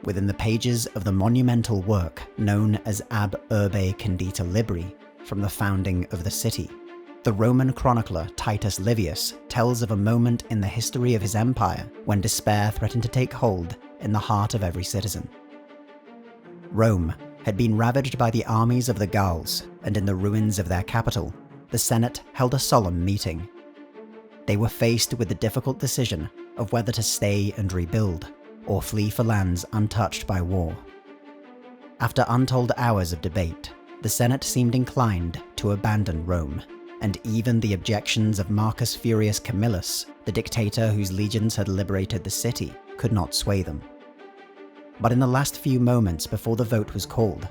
within the pages of the monumental work known as Ab Urbe Condita Libri, from the founding of the city, the Roman chronicler Titus Livius tells of a moment in the history of his empire when despair threatened to take hold in the heart of every citizen. Rome had been ravaged by the armies of the Gauls, and in the ruins of their capital, the Senate held a solemn meeting. They were faced with the difficult decision of whether to stay and rebuild, or flee for lands untouched by war. After untold hours of debate, the Senate seemed inclined to abandon Rome, and even the objections of Marcus Furius Camillus, the dictator whose legions had liberated the city, could not sway them. But in the last few moments before the vote was called,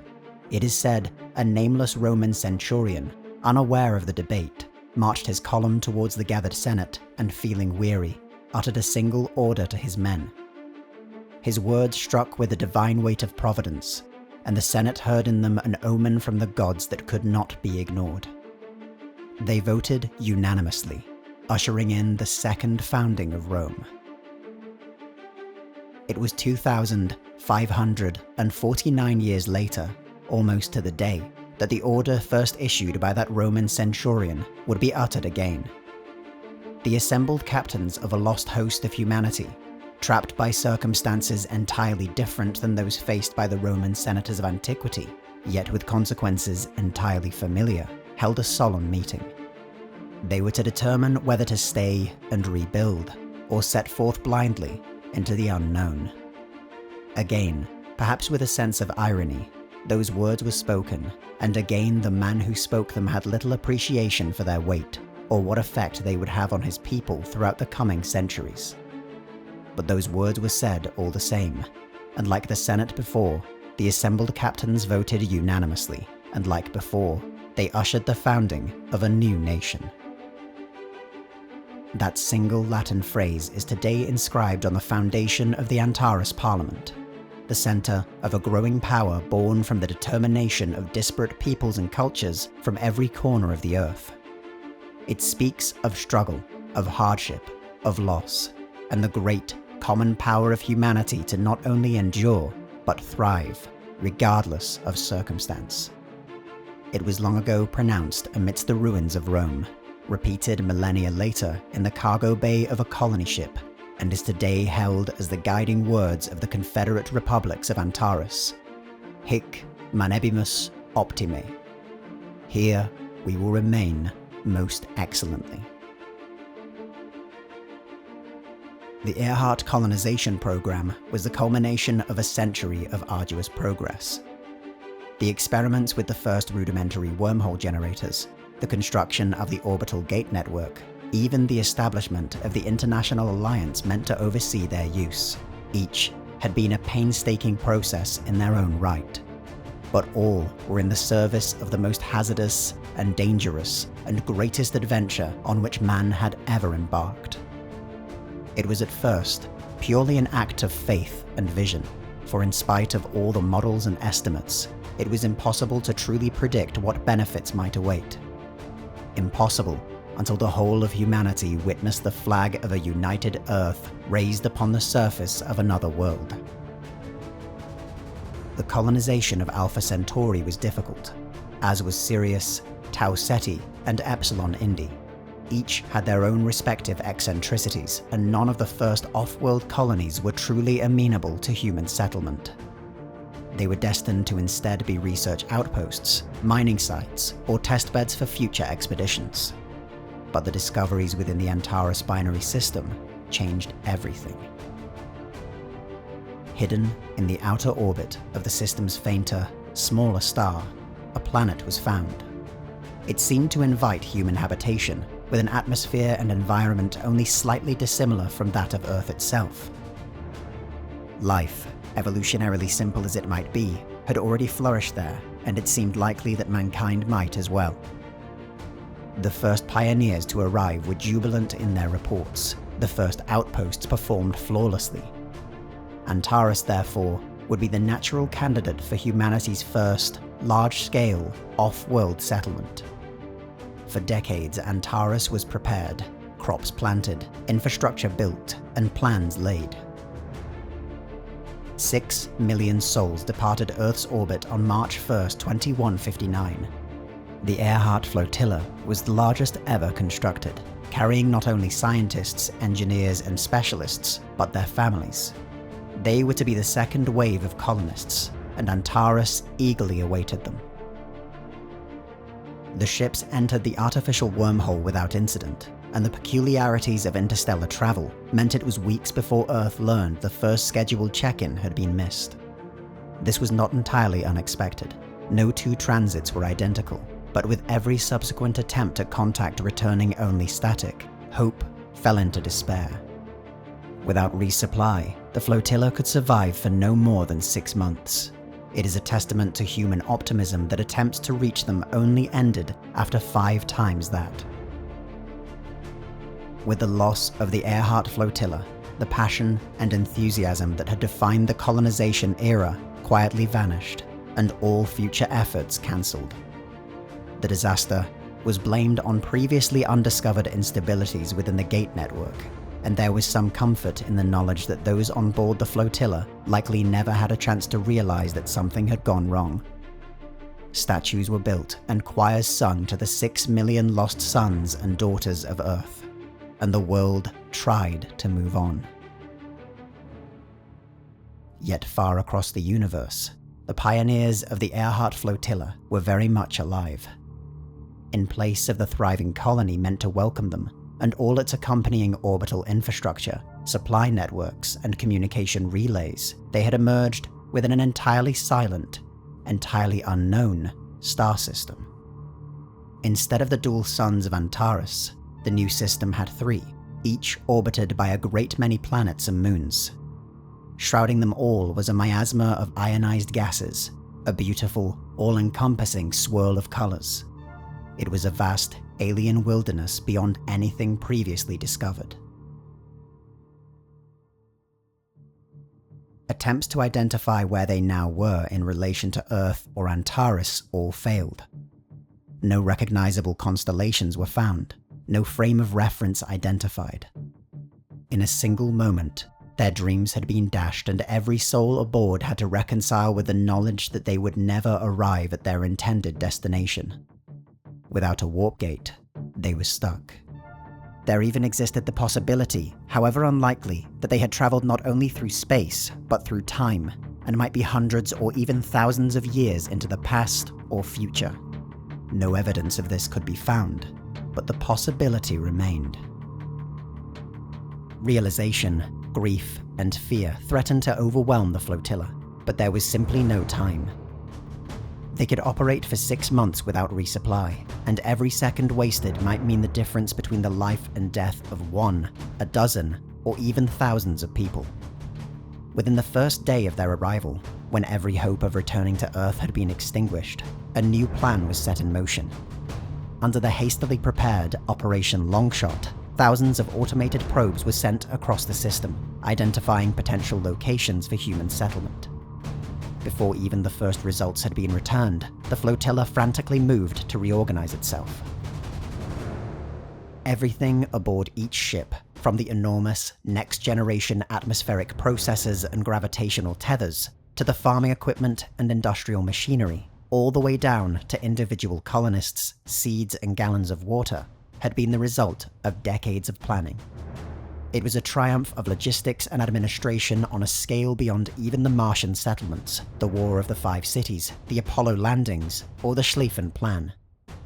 it is said a nameless Roman centurion, unaware of the debate, marched his column towards the gathered Senate and, feeling weary, uttered a single order to his men. His words struck with the divine weight of providence, and the Senate heard in them an omen from the gods that could not be ignored. They voted unanimously, ushering in the second founding of Rome. It was 2,549 years later, almost to the day, that the order first issued by that Roman centurion would be uttered again. The assembled captains of a lost host of humanity, trapped by circumstances entirely different than those faced by the Roman senators of antiquity, yet with consequences entirely familiar, held a solemn meeting. They were to determine whether to stay and rebuild, or set forth blindly into the unknown. Again, perhaps with a sense of irony, those words were spoken, and again the man who spoke them had little appreciation for their weight, or what effect they would have on his people throughout the coming centuries. But those words were said all the same, and like the Senate before, the assembled captains voted unanimously, and like before, they ushered the founding of a new nation. That single Latin phrase is today inscribed on the foundation of the Antares Parliament, the centre of a growing power born from the determination of disparate peoples and cultures from every corner of the earth. It speaks of struggle, of hardship, of loss, and the great common power of humanity to not only endure, but thrive, regardless of circumstance. It was long ago pronounced amidst the ruins of Rome, repeated millennia later in the cargo bay of a colony ship, and is today held as the guiding words of the Confederate Republics of Antares. Hic manebimus optime. Here we will remain most excellently. The Earhart colonization program was the culmination of a century of arduous progress. The experiments with the first rudimentary wormhole generators, the construction of the orbital gate network, even the establishment of the international alliance meant to oversee their use, each had been a painstaking process in their own right. But all were in the service of the most hazardous and dangerous and greatest adventure on which man had ever embarked. It was at first purely an act of faith and vision, for in spite of all the models and estimates, it was impossible to truly predict what benefits might await. Impossible until the whole of humanity witnessed the flag of a united Earth raised upon the surface of another world. The colonization of Alpha Centauri was difficult, as was Sirius, Tau Ceti, and Epsilon Indi. Each had their own respective eccentricities, and none of the first off-world colonies were truly amenable to human settlement. They were destined to instead be research outposts, mining sites, or testbeds for future expeditions. But the discoveries within the Antares binary system changed everything. Hidden in the outer orbit of the system's fainter, smaller star, a planet was found. It seemed to invite human habitation, with an atmosphere and environment only slightly dissimilar from that of Earth itself. Life, evolutionarily simple as it might be, had already flourished there, and it seemed likely that mankind might as well. The first pioneers to arrive were jubilant in their reports. The first outposts performed flawlessly. Antares, therefore, would be the natural candidate for humanity's first, large-scale, off-world settlement. For decades, Antares was prepared, crops planted, infrastructure built, and plans laid. 6 million souls departed Earth's orbit on March 1st, 2159. The Earhart Flotilla was the largest ever constructed, carrying not only scientists, engineers, and specialists, but their families. They were to be the second wave of colonists, and Antares eagerly awaited them. The ships entered the artificial wormhole without incident, and the peculiarities of interstellar travel meant it was weeks before Earth learned the first scheduled check-in had been missed. This was not entirely unexpected. No two transits were identical, but with every subsequent attempt at contact returning only static, hope fell into despair. Without resupply, the flotilla could survive for no more than 6 months. It is a testament to human optimism that attempts to reach them only ended after 5 times that. With the loss of the Earhart Flotilla, the passion and enthusiasm that had defined the colonization era quietly vanished, and all future efforts cancelled. The disaster was blamed on previously undiscovered instabilities within the gate network, and there was some comfort in the knowledge that those on board the flotilla likely never had a chance to realize that something had gone wrong. Statues were built and choirs sung to the 6 million lost sons and daughters of Earth, and the world tried to move on. Yet far across the universe, the pioneers of the Earhart Flotilla were very much alive. In place of the thriving colony meant to welcome them, and all its accompanying orbital infrastructure, supply networks, and communication relays, they had emerged within an entirely silent, entirely unknown star system. Instead of the dual suns of Antares, the new system had 3, each orbited by a great many planets and moons. Shrouding them all was a miasma of ionized gases, a beautiful, all-encompassing swirl of colors. It was a vast, alien wilderness beyond anything previously discovered. Attempts to identify where they now were in relation to Earth or Antares all failed. No recognizable constellations were found, no frame of reference identified. In a single moment, their dreams had been dashed, and every soul aboard had to reconcile with the knowledge that they would never arrive at their intended destination. Without a warp gate, they were stuck. There even existed the possibility, however unlikely, that they had traveled not only through space, but through time, and might be hundreds or even thousands of years into the past or future. No evidence of this could be found, but the possibility remained. Realization, grief, and fear threatened to overwhelm the flotilla, but there was simply no time. They could operate for 6 months without resupply, and every second wasted might mean the difference between the life and death of 1, a dozen, or even thousands of people. Within the first day of their arrival, when every hope of returning to Earth had been extinguished, a new plan was set in motion. Under the hastily prepared Operation Longshot, thousands of automated probes were sent across the system, identifying potential locations for human settlement. Before even the first results had been returned, the flotilla frantically moved to reorganize itself. Everything aboard each ship, from the enormous, next-generation atmospheric processors and gravitational tethers, to the farming equipment and industrial machinery, all the way down to individual colonists, seeds, and gallons of water, had been the result of decades of planning. It was a triumph of logistics and administration on a scale beyond even the Martian settlements, the War of the 5 Cities, the Apollo landings, or the Schlieffen Plan.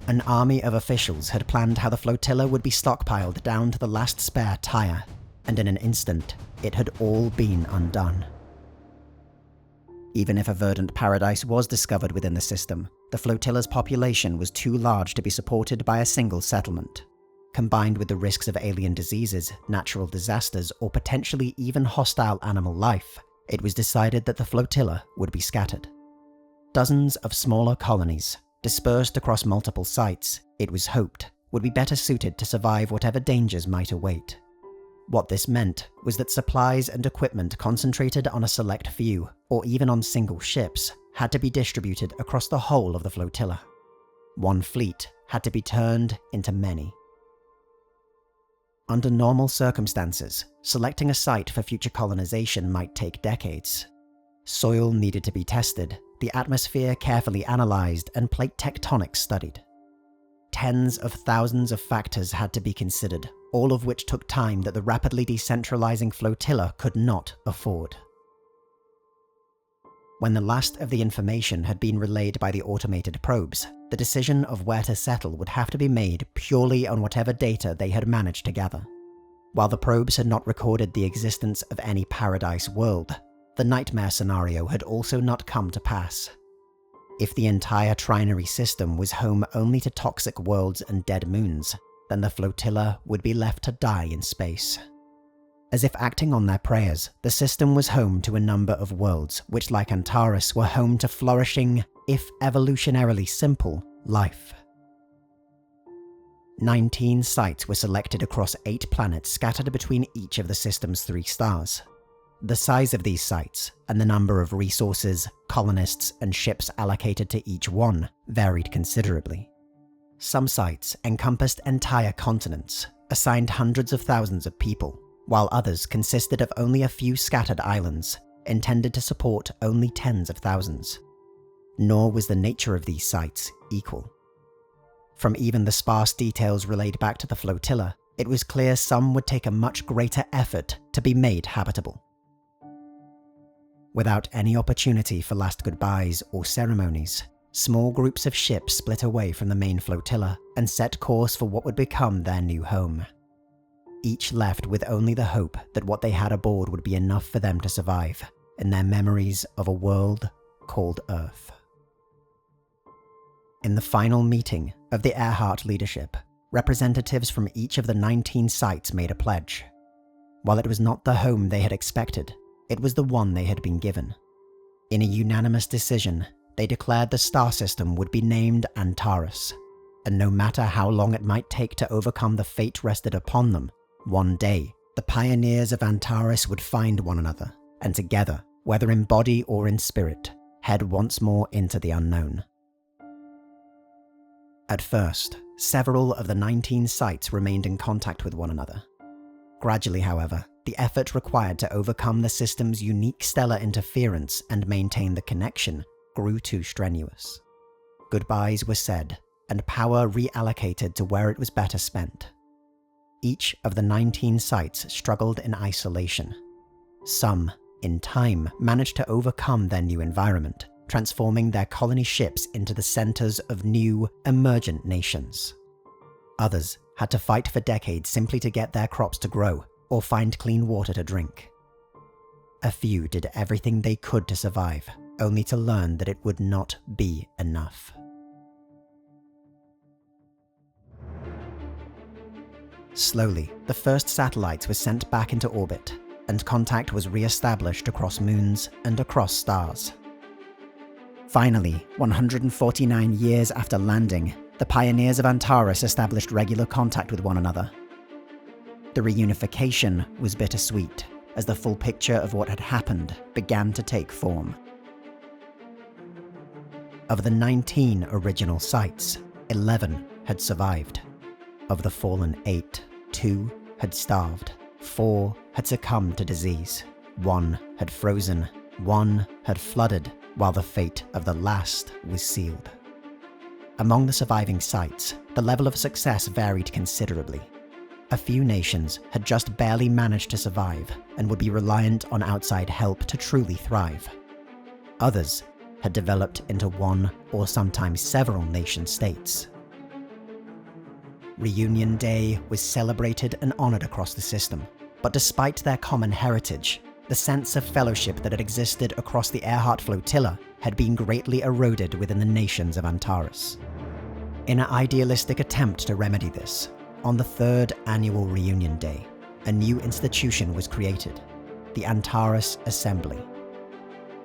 An army of officials had planned how the flotilla would be stockpiled down to the last spare tire, and in an instant, it had all been undone. Even if a verdant paradise was discovered within the system, the flotilla's population was too large to be supported by a single settlement. Combined with the risks of alien diseases, natural disasters, or potentially even hostile animal life, it was decided that the flotilla would be scattered. Dozens of smaller colonies, dispersed across multiple sites, it was hoped, would be better suited to survive whatever dangers might await. What this meant was that supplies and equipment concentrated on a select few, or even on single ships, had to be distributed across the whole of the flotilla. One fleet had to be turned into many. Under normal circumstances, selecting a site for future colonization might take decades. Soil needed to be tested, the atmosphere carefully analysed, and plate tectonics studied. Tens of thousands of factors had to be considered, all of which took time that the rapidly decentralizing flotilla could not afford. When the last of the information had been relayed by the automated probes, the decision of where to settle would have to be made purely on whatever data they had managed to gather. While the probes had not recorded the existence of any paradise world, the nightmare scenario had also not come to pass. If the entire trinary system was home only to toxic worlds and dead moons, then the flotilla would be left to die in space. As if acting on their prayers, the system was home to a number of worlds which, like Antares, were home to flourishing, if evolutionarily simple, life. 19 sites were selected across 8 planets scattered between each of the system's 3 stars. The size of these sites, and the number of resources, colonists, and ships allocated to each one varied considerably. Some sites encompassed entire continents, assigned hundreds of thousands of people, while others consisted of only a few scattered islands, intended to support only tens of thousands. Nor was the nature of these sites equal. From even the sparse details relayed back to the flotilla, it was clear some would take a much greater effort to be made habitable. Without any opportunity for last goodbyes or ceremonies, small groups of ships split away from the main flotilla and set course for what would become their new home. Each left with only the hope that what they had aboard would be enough for them to survive, and their memories of a world called Earth. In the final meeting of the Earhart leadership, representatives from each of the 19 sites made a pledge. While it was not the home they had expected, it was the one they had been given. In a unanimous decision, they declared the star system would be named Antares, and no matter how long it might take to overcome the fate rested upon them, one day, the pioneers of Antares would find one another, and together, whether in body or in spirit, head once more into the unknown. At first, several of the 19 sites remained in contact with one another. Gradually, however, the effort required to overcome the system's unique stellar interference and maintain the connection grew too strenuous. Goodbyes were said, and power reallocated to where it was better spent. Each of the 19 sites struggled in isolation. Some, in time, managed to overcome their new environment, transforming their colony ships into the centers of new, emergent nations. Others had to fight for decades simply to get their crops to grow or find clean water to drink. A few did everything they could to survive, only to learn that it would not be enough. Slowly, the first satellites were sent back into orbit, and contact was re-established across moons and across stars. Finally, 149 years after landing, the pioneers of Antares established regular contact with one another. The reunification was bittersweet, as the full picture of what had happened began to take form. Of the 19 original sites, 11 had survived. Of the fallen 8, 2 had starved, 4 had succumbed to disease, 1 had frozen, 1 had flooded, while the fate of the last was sealed. Among the surviving sites, the level of success varied considerably. A few nations had just barely managed to survive and would be reliant on outside help to truly thrive. Others had developed into one or sometimes several nation-states. Reunion Day was celebrated and honored across the system, but despite their common heritage, the sense of fellowship that had existed across the Earhart flotilla had been greatly eroded within the nations of Antares. In an idealistic attempt to remedy this, on the 3rd annual Reunion Day, a new institution was created, the Antares Assembly.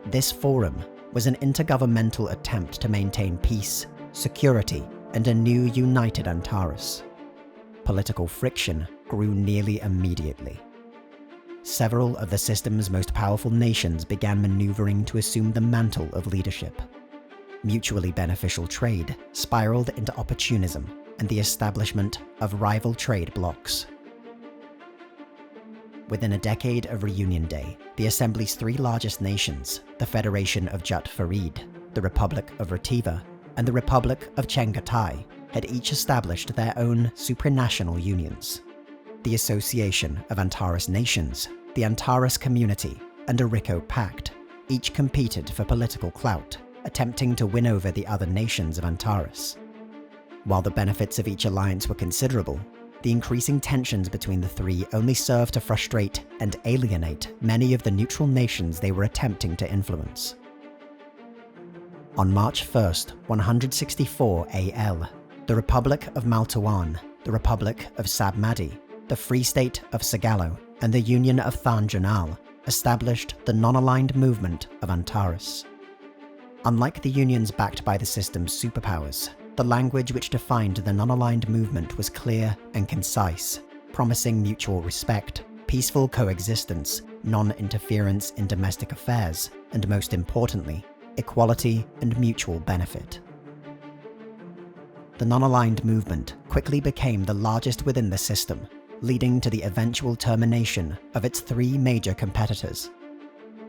This forum was an intergovernmental attempt to maintain peace, security, and a new united Antares. Political friction grew nearly immediately. Several of the system's most powerful nations began maneuvering to assume the mantle of leadership. Mutually beneficial trade spiraled into opportunism and the establishment of rival trade blocs. Within a decade of Reunion Day, the Assembly's three largest nations, the Federation of Jut Farid, the Republic of Retiva, and the Republic of Chengatai, had each established their own supranational unions. The Association of Antares Nations, the Antares Community, and a Rico Pact each competed for political clout, attempting to win over the other nations of Antares. While the benefits of each alliance were considerable, the increasing tensions between the three only served to frustrate and alienate many of the neutral nations they were attempting to influence. On March 1st, 164 AL, the Republic of Maltuan, the Republic of Sabmadi, the Free State of Sagallo, and the Union of Thanjanal established the non-aligned movement of Antares. Unlike the unions backed by the system's superpowers, the language which defined the non-aligned movement was clear and concise, promising mutual respect, peaceful coexistence, non-interference in domestic affairs, and most importantly, equality and mutual benefit. The non-aligned movement quickly became the largest within the system, leading to the eventual termination of its three major competitors.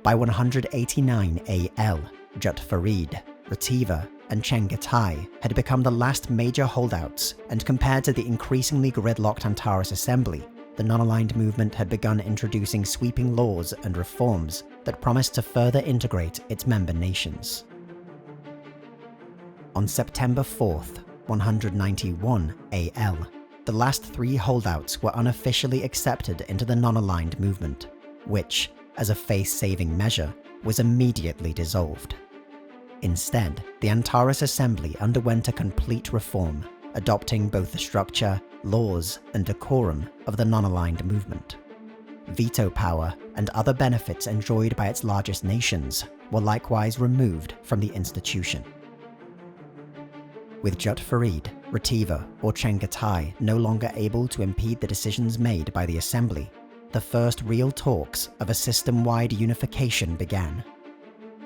By 189 AL, Jut Farid, Retiva, and Chengatai had become the last major holdouts, and compared to the increasingly gridlocked Antares Assembly, the non-aligned movement had begun introducing sweeping laws and reforms that promised to further integrate its member nations. On September 4th, 191 AL, the last three holdouts were unofficially accepted into the non-aligned movement, which, as a face-saving measure, was immediately dissolved. Instead, the Antares Assembly underwent a complete reform, adopting both the structure, laws, and decorum of the non-aligned movement. Veto power and other benefits enjoyed by its largest nations were likewise removed from the institution. With Jut Farid, Retiva, or Chengatai no longer able to impede the decisions made by the Assembly, the first real talks of a system-wide unification began.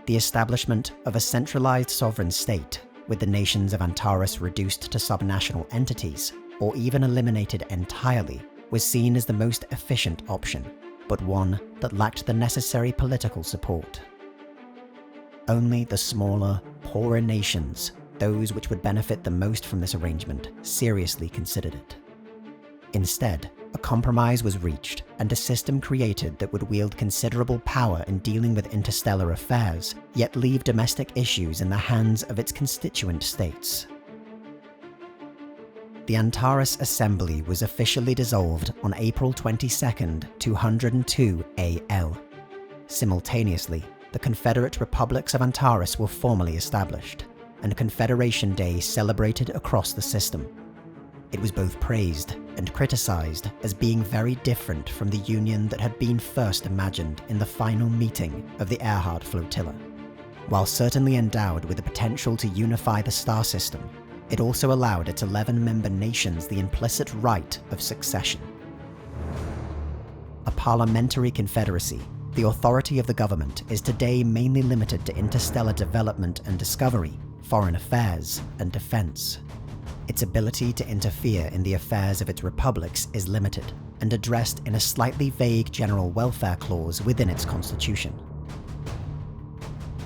The establishment of a centralized sovereign state, with the nations of Antares reduced to subnational entities, or even eliminated entirely, was seen as the most efficient option, but one that lacked the necessary political support. Only the smaller, poorer nations, those which would benefit the most from this arrangement, seriously considered it. Instead, a compromise was reached and a system created that would wield considerable power in dealing with interstellar affairs, yet leave domestic issues in the hands of its constituent states. The Antares Assembly was officially dissolved on April 22, 202 AL. Simultaneously, the Confederate Republics of Antares were formally established, and Confederation Day celebrated across the system. It was both praised and criticized as being very different from the union that had been first imagined in the final meeting of the Erhard Flotilla. While certainly endowed with the potential to unify the star system, it also allowed its 11-member nations the implicit right of succession. A parliamentary confederacy, the authority of the government is today mainly limited to interstellar development and discovery, foreign affairs, and defense. Its ability to interfere in the affairs of its republics is limited, and addressed in a slightly vague general welfare clause within its constitution.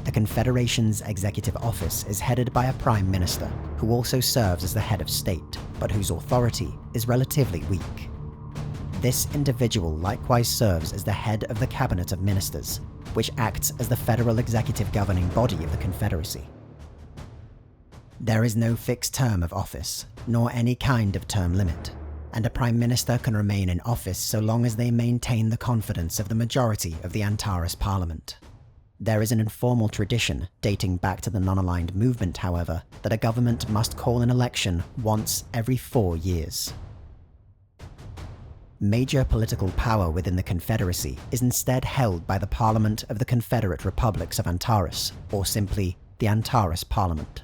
The Confederation's executive office is headed by a prime minister, who also serves as the head of state, but whose authority is relatively weak. This individual likewise serves as the head of the Cabinet of Ministers, which acts as the federal executive governing body of the Confederacy. There is no fixed term of office, nor any kind of term limit, and a Prime Minister can remain in office so long as they maintain the confidence of the majority of the Antares Parliament. There is an informal tradition, dating back to the non-aligned movement, however, that a government must call an election once every 4 years. Major political power within the Confederacy is instead held by the Parliament of the Confederate Republics of Antares, or simply the Antares Parliament.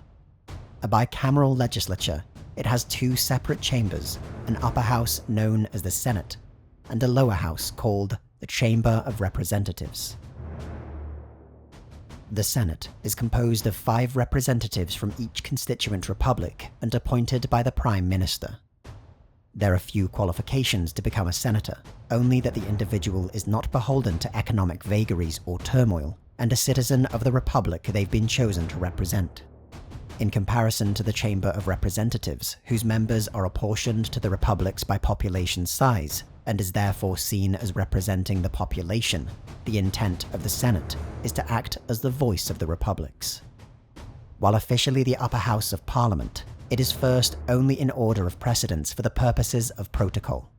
A bicameral legislature, it has 2 separate chambers, an upper house known as the Senate, and a lower house called the Chamber of Representatives. The Senate is composed of 5 representatives from each constituent republic and appointed by the Prime Minister. There are few qualifications to become a senator, only that the individual is not beholden to economic vagaries or turmoil, and a citizen of the republic they've been chosen to represent. In comparison to the Chamber of Representatives, whose members are apportioned to the republics by population size, and is therefore seen as representing the population, the intent of the Senate is to act as the voice of the republics. While officially the upper house of Parliament, it is first only in order of precedence for the purposes of protocol.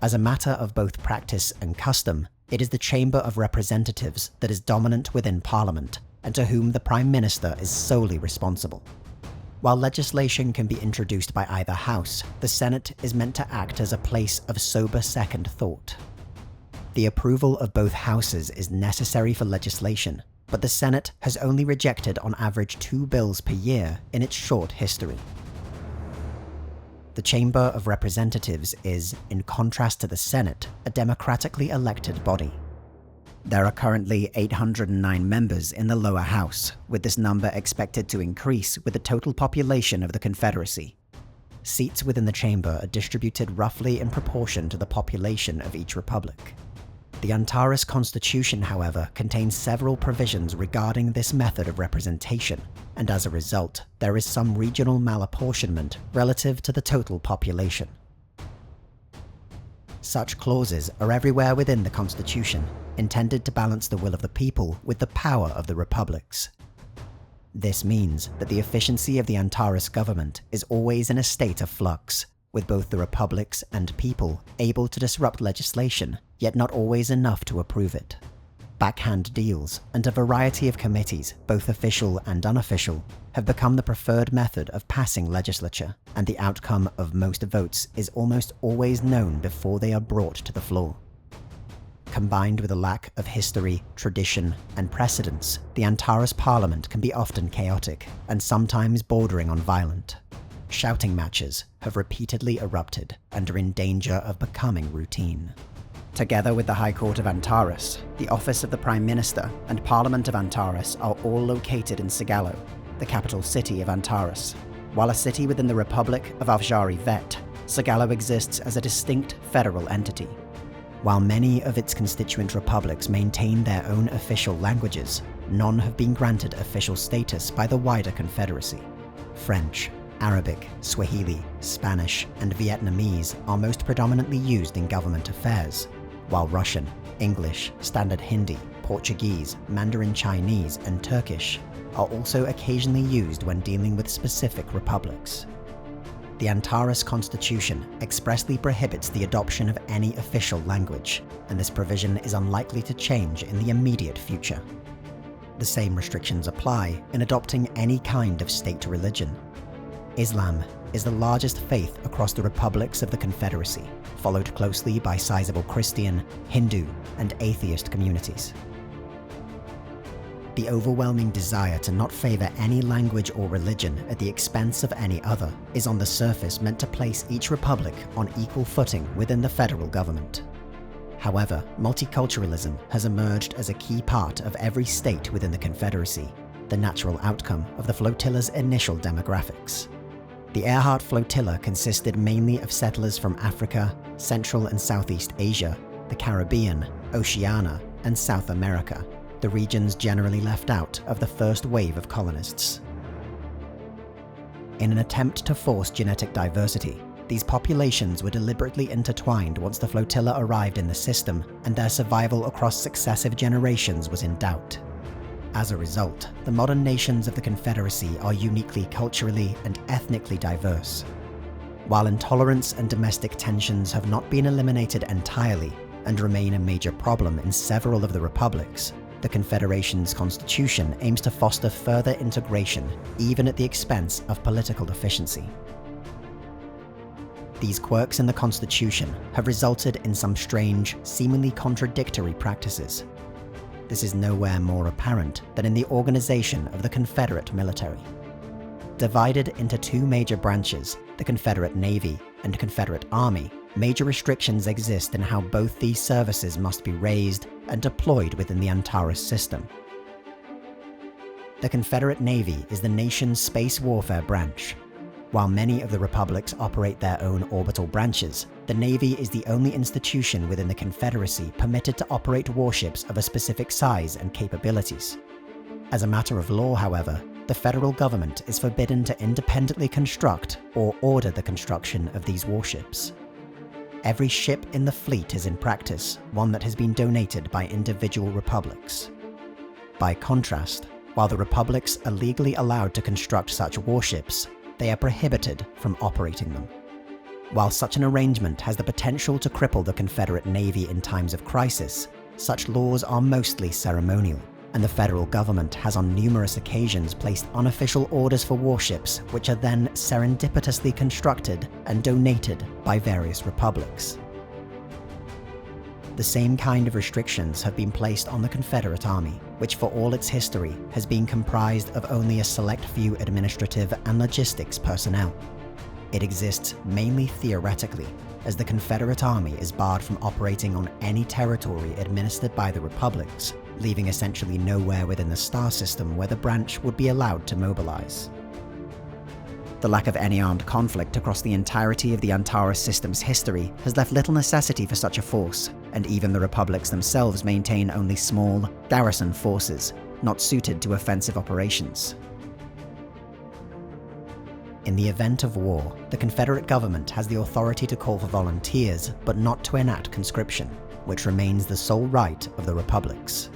As a matter of both practice and custom, it is the Chamber of Representatives that is dominant within Parliament, and to whom the Prime Minister is solely responsible. While legislation can be introduced by either house, the Senate is meant to act as a place of sober second thought. The approval of both houses is necessary for legislation, but the Senate has only rejected on average 2 bills per year in its short history. The Chamber of Representatives is, in contrast to the Senate, a democratically elected body. There are currently 809 members in the lower house, with this number expected to increase with the total population of the Confederacy. Seats within the chamber are distributed roughly in proportion to the population of each republic. The Antares Constitution, however, contains several provisions regarding this method of representation, and as a result, there is some regional malapportionment relative to the total population. Such clauses are everywhere within the Constitution, intended to balance the will of the people with the power of the republics. This means that the efficiency of the Antares government is always in a state of flux, with both the republics and people able to disrupt legislation, yet not always enough to approve it. Backhand deals and a variety of committees, both official and unofficial, have become the preferred method of passing legislature, and the outcome of most votes is almost always known before they are brought to the floor. Combined with a lack of history, tradition, and precedence, the Antares Parliament can be often chaotic, and sometimes bordering on violent. Shouting matches have repeatedly erupted and are in danger of becoming routine. Together with the High Court of Antares, the Office of the Prime Minister and Parliament of Antares are all located in Sagallo, the capital city of Antares. While a city within the Republic of Avjari-Vet, Sagallo exists as a distinct federal entity. While many of its constituent republics maintain their own official languages, none have been granted official status by the wider Confederacy. French, Arabic, Swahili, Spanish, and Vietnamese are most predominantly used in government affairs, while Russian, English, Standard Hindi, Portuguese, Mandarin Chinese, and Turkish are also occasionally used when dealing with specific republics. The Antares Constitution expressly prohibits the adoption of any official language, and this provision is unlikely to change in the immediate future. The same restrictions apply in adopting any kind of state religion. Islam is the largest faith across the republics of the Confederacy, followed closely by sizable Christian, Hindu, and atheist communities. The overwhelming desire to not favor any language or religion at the expense of any other is on the surface meant to place each republic on equal footing within the federal government. However, multiculturalism has emerged as a key part of every state within the Confederacy, the natural outcome of the flotilla's initial demographics. The Earhart Flotilla consisted mainly of settlers from Africa, Central and Southeast Asia, the Caribbean, Oceania, and South America, the regions generally left out of the first wave of colonists. In an attempt to force genetic diversity, these populations were deliberately intertwined once the flotilla arrived in the system, and their survival across successive generations was in doubt. As a result, the modern nations of the Confederacy are uniquely culturally and ethnically diverse. While intolerance and domestic tensions have not been eliminated entirely and remain a major problem in several of the republics, the Confederation's constitution aims to foster further integration, even at the expense of political efficiency. These quirks in the Constitution have resulted in some strange, seemingly contradictory practices. This is nowhere more apparent than in the organization of the Confederate military. Divided into 2 major branches, the Confederate Navy and Confederate Army, major restrictions exist in how both these services must be raised and deployed within the Antares system. The Confederate Navy is the nation's space warfare branch. While many of the republics operate their own orbital branches, the Navy is the only institution within the Confederacy permitted to operate warships of a specific size and capabilities. As a matter of law, however, the federal government is forbidden to independently construct or order the construction of these warships. Every ship in the fleet is in practice one that has been donated by individual republics. By contrast, while the republics are legally allowed to construct such warships, they are prohibited from operating them. While such an arrangement has the potential to cripple the Confederate Navy in times of crisis, such laws are mostly ceremonial, and the federal government has on numerous occasions placed unofficial orders for warships which are then serendipitously constructed and donated by various republics. The same kind of restrictions have been placed on the Confederate Army, which for all its history has been comprised of only a select few administrative and logistics personnel. It exists mainly theoretically, as the Confederate Army is barred from operating on any territory administered by the republics, leaving essentially nowhere within the star system where the branch would be allowed to mobilize. The lack of any armed conflict across the entirety of the Antares system's history has left little necessity for such a force, and even the republics themselves maintain only small, garrison forces, not suited to offensive operations. In the event of war, the Confederate government has the authority to call for volunteers, but not to enact conscription, which remains the sole right of the republics.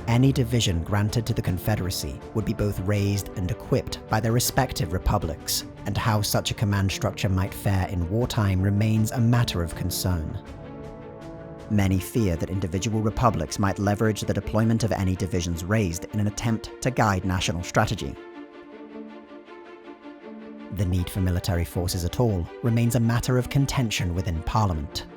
Any division granted to the Confederacy would be both raised and equipped by their respective republics, and how such a command structure might fare in wartime remains a matter of concern. Many fear that individual republics might leverage the deployment of any divisions raised in an attempt to guide national strategy. The need for military forces at all remains a matter of contention within Parliament.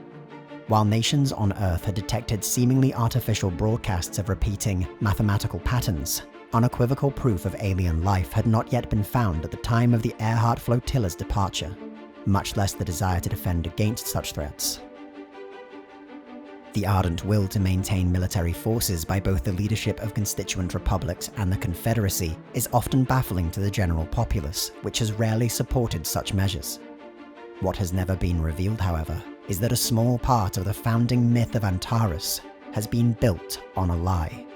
While nations on Earth had detected seemingly artificial broadcasts of repeating mathematical patterns, unequivocal proof of alien life had not yet been found at the time of the Earhart flotilla's departure, much less the desire to defend against such threats. The ardent will to maintain military forces by both the leadership of constituent republics and the Confederacy is often baffling to the general populace, which has rarely supported such measures. What has never been revealed, however, is that a small part of the founding myth of Antares has been built on a lie.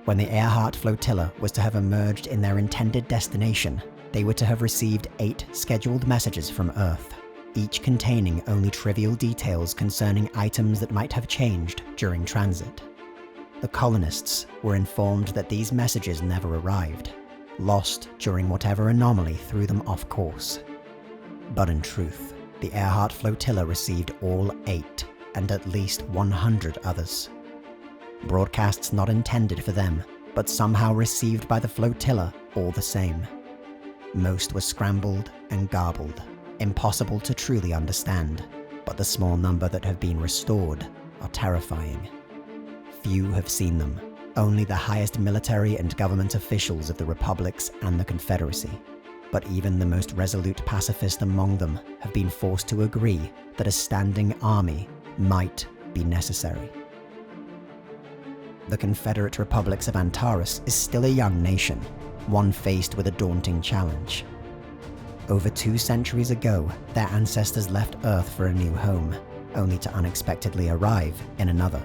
When the Earhart flotilla was to have emerged in their intended destination, they were to have received 8 scheduled messages from Earth, each containing only trivial details concerning items that might have changed during transit. The colonists were informed that these messages never arrived, lost during whatever anomaly threw them off course. But in truth, the Earhart flotilla received all 8, and at least 100 others. Broadcasts not intended for them, but somehow received by the flotilla all the same. Most were scrambled and garbled, impossible to truly understand, but the small number that have been restored are terrifying. Few have seen them, only the highest military and government officials of the republics and the Confederacy. But even the most resolute pacifist among them have been forced to agree that a standing army might be necessary. The Confederate Republics of Antares is still a young nation, one faced with a daunting challenge. Over 2 centuries ago, their ancestors left Earth for a new home, only to unexpectedly arrive in another.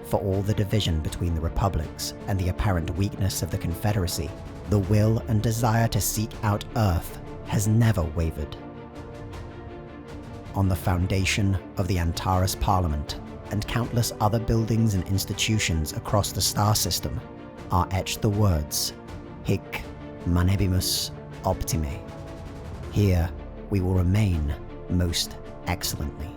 For all the division between the republics and the apparent weakness of the Confederacy, the will and desire to seek out Earth has never wavered. On the foundation of the Antares Parliament and countless other buildings and institutions across the star system are etched the words, Hic manebimus optime. Here we will remain most excellently.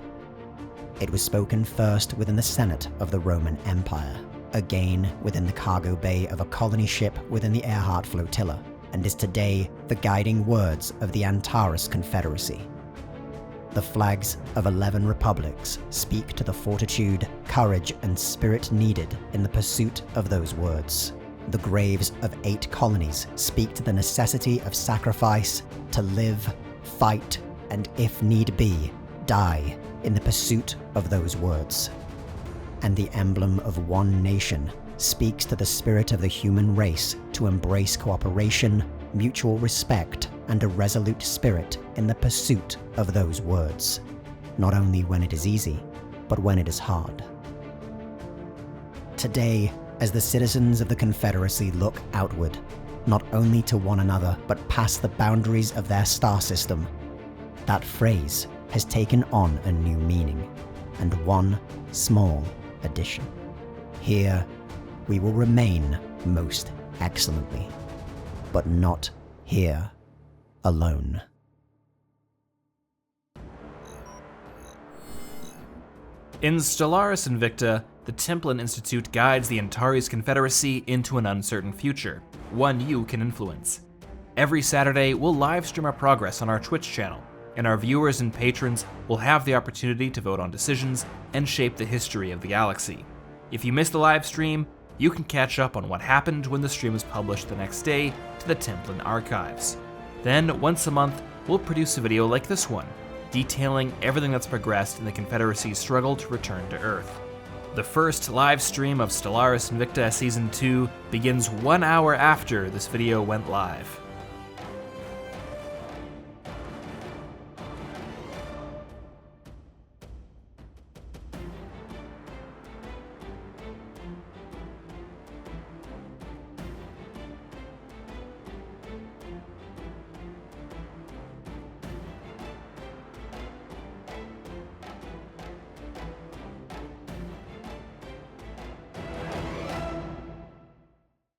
It was spoken first within the Senate of the Roman Empire, again within the cargo bay of a colony ship within the Earhart flotilla, and is today the guiding words of the Antares Confederacy. The flags of 11 republics speak to the fortitude, courage, and spirit needed in the pursuit of those words. The graves of 8 colonies speak to the necessity of sacrifice to live, fight, and if need be, die in the pursuit of those words. And the emblem of one nation speaks to the spirit of the human race to embrace cooperation, mutual respect, and a resolute spirit in the pursuit of those words, not only when it is easy, but when it is hard. Today, as the citizens of the Confederacy look outward, not only to one another, but past the boundaries of their star system, that phrase has taken on a new meaning, and one small addition. Here, we will remain most excellently, but not here alone. In Stellaris Invicta, the Templin Institute guides the Antares Confederacy into an uncertain future, one you can influence. Every Saturday, we'll live stream our progress on our Twitch channel, and our viewers and patrons will have the opportunity to vote on decisions and shape the history of the galaxy. If you missed the live stream, you can catch up on what happened when the stream was published the next day to the Templin archives. Then, once a month, we'll produce a video like this one, detailing everything that's progressed in the Confederacy's struggle to return to Earth. The first live stream of Stellaris Invicta Season 2 begins 1 hour after this video went live.